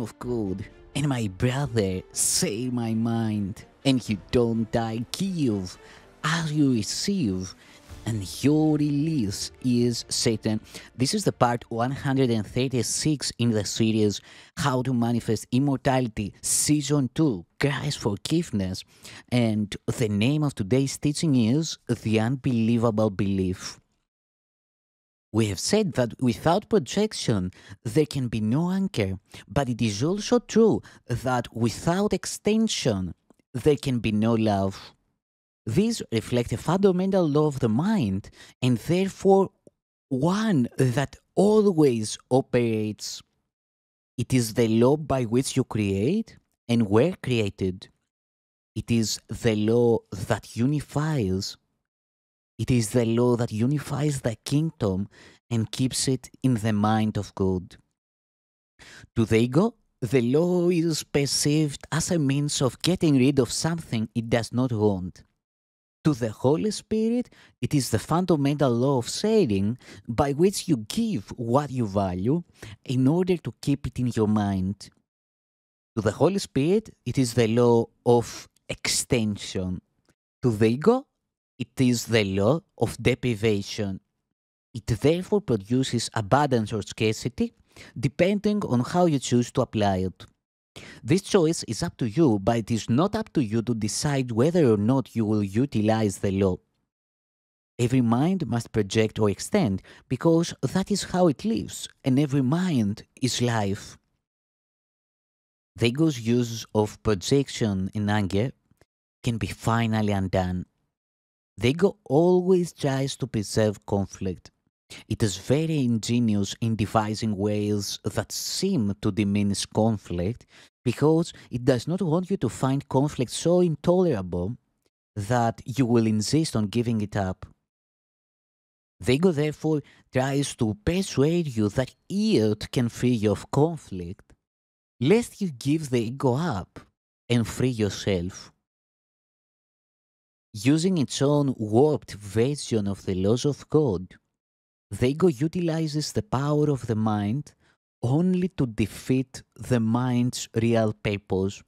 of God, and my brother, say my mind, and you don't die, give as you receive, and your release is Satan. This is the part 136 in the series How to Manifest Immortality, Season 2, Christ's Forgiveness. And the name of today's teaching is The Unbelievable Belief. We have said that without projection, there can be no anchor, but it is also true that without extension, there can be no love. These reflect a fundamental law of the mind, and therefore one that always operates. It is the law by which you create and were created. It is the law that unifies. It is the law that unifies the kingdom and keeps it in the mind of God. To the ego, the law is perceived as a means of getting rid of something it does not want. To the Holy Spirit, it is the fundamental law of sharing by which you give what you value in order to keep it in your mind. To the Holy Spirit, it is the law of extension. To the ego, it is the law of deprivation. It therefore produces abundance or scarcity depending on how you choose to apply it. This choice is up to you, but it is not up to you to decide whether or not you will utilize the law. Every mind must project or extend because that is how it lives, and every mind is life. The ego's use of projection and anger can be finally undone. The ego always tries to preserve conflict. It is very ingenious in devising ways that seem to diminish conflict because it does not want you to find conflict so intolerable that you will insist on giving it up. The ego therefore tries to persuade you that it can free you of conflict, lest you give the ego up and free yourself. Using its own warped version of the laws of God, the ego utilizes the power of the mind only to defeat the mind's real purpose.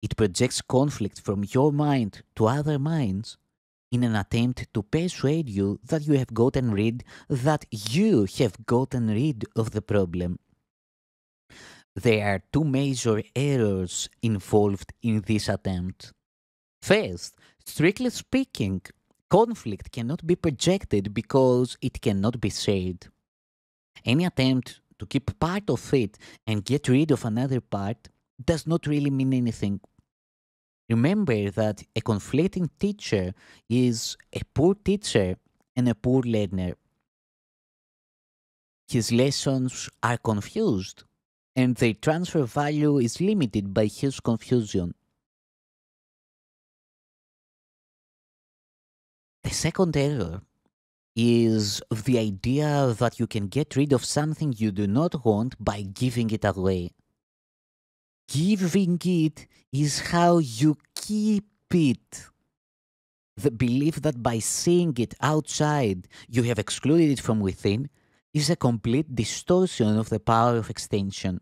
It projects conflict from your mind to other minds in an attempt to persuade you that you have gotten rid of the problem. There are two major errors involved in this attempt. First, strictly speaking, conflict cannot be projected because it cannot be shared. Any attempt to keep part of it and get rid of another part does not really mean anything. Remember that a conflicting teacher is a poor teacher and a poor learner. His lessons are confused, and their transfer value is limited by his confusion. The second error is the idea that you can get rid of something you do not want by giving it away. Giving it is how you keep it. The belief that by seeing it outside you have excluded it from within is a complete distortion of the power of extension.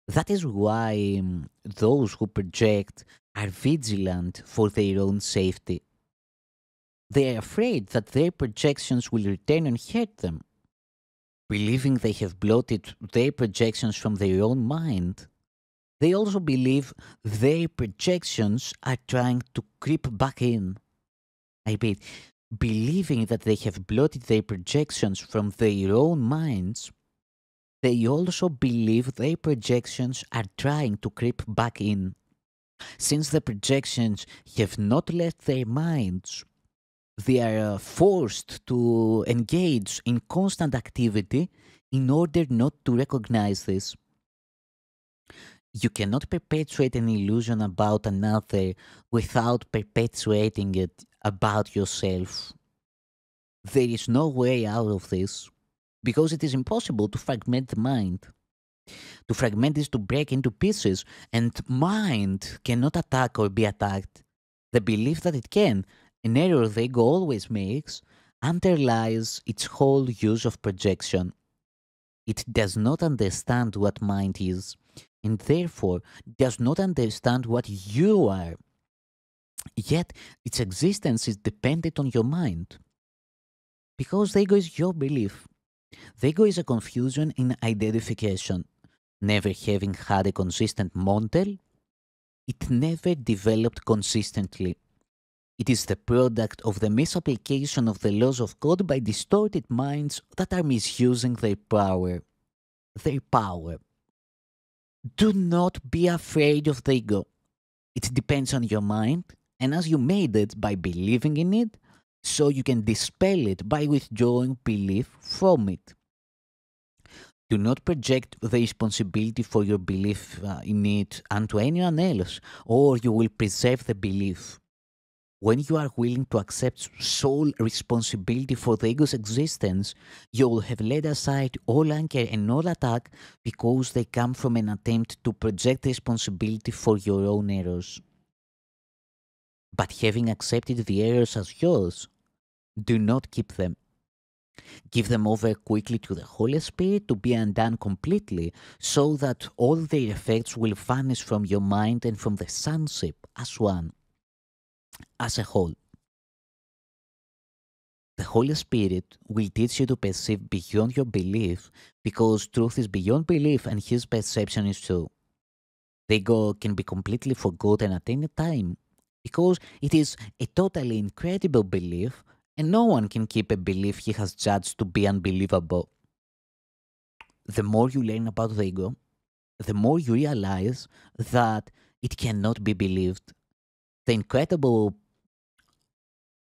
That is why those who project are vigilant for their own safety. They are afraid that their projections will return and hurt them. Believing they have blotted their projections from their own mind, they also believe their projections are trying to creep back in. I repeat, believing that they have blotted their projections from their own minds, they also believe their projections are trying to creep back in. Since the projections have not left their minds, they are forced to engage in constant activity in order not to recognize this. You cannot perpetuate an illusion about another without perpetuating it about yourself. There is no way out of this because it is impossible to fragment the mind. To fragment is to break into pieces, and mind cannot attack or be attacked. The belief that it can, an error the ego always makes, underlies its whole use of projection. It does not understand what mind is, and therefore does not understand what you are. Yet its existence is dependent on your mind. Because the ego is your belief. The ego is a confusion in identification. Never having had a consistent model, it never developed consistently. It is the product of the misapplication of the laws of God by distorted minds that are misusing their power. Their power. Do not be afraid of the ego. It depends on your mind, and as you made it by believing in it, so you can dispel it by withdrawing belief from it. Do not project the responsibility for your belief in it onto anyone else, or you will preserve the belief. When you are willing to accept sole responsibility for the ego's existence, you will have laid aside all anger and all attack because they come from an attempt to project responsibility for your own errors. But having accepted the errors as yours, do not keep them. Give them over quickly to the Holy Spirit to be undone completely, so that all their effects will vanish from your mind and from the sonship as one, as a whole. The Holy Spirit will teach you to perceive beyond your belief, because truth is beyond belief and his perception is true. The ego can be completely forgotten at any time, because it is a totally incredible belief, and no one can keep a belief he has judged to be unbelievable. The more you learn about the ego, the more you realize that it cannot be believed. The incredible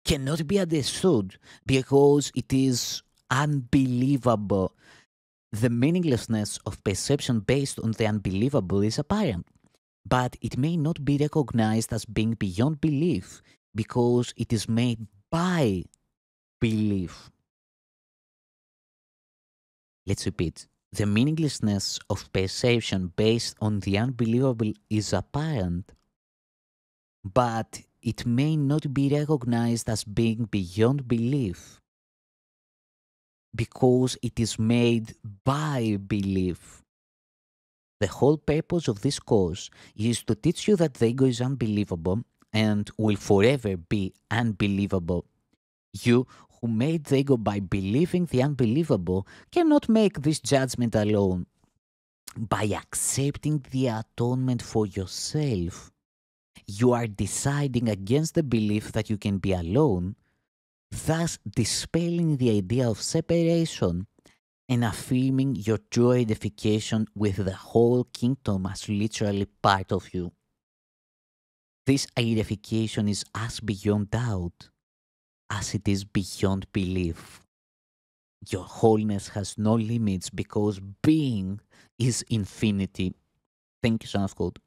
cannot be understood because it is unbelievable. The meaninglessness of perception based on the unbelievable is apparent, but it may not be recognized as being beyond belief because it is made by belief. Let's repeat. The meaninglessness of perception based on the unbelievable is apparent, but it may not be recognized as being beyond belief because it is made by belief. The whole purpose of this course is to teach you that the ego is unbelievable and will forever be unbelievable. You who made the ego by believing the unbelievable cannot make this judgment alone. By accepting the atonement for yourself, you are deciding against the belief that you can be alone, thus dispelling the idea of separation and affirming your true identification with the whole kingdom as literally part of you. This identification is as beyond doubt as it is beyond belief. Your wholeness has no limits because being is infinity. Thank you, Son of God.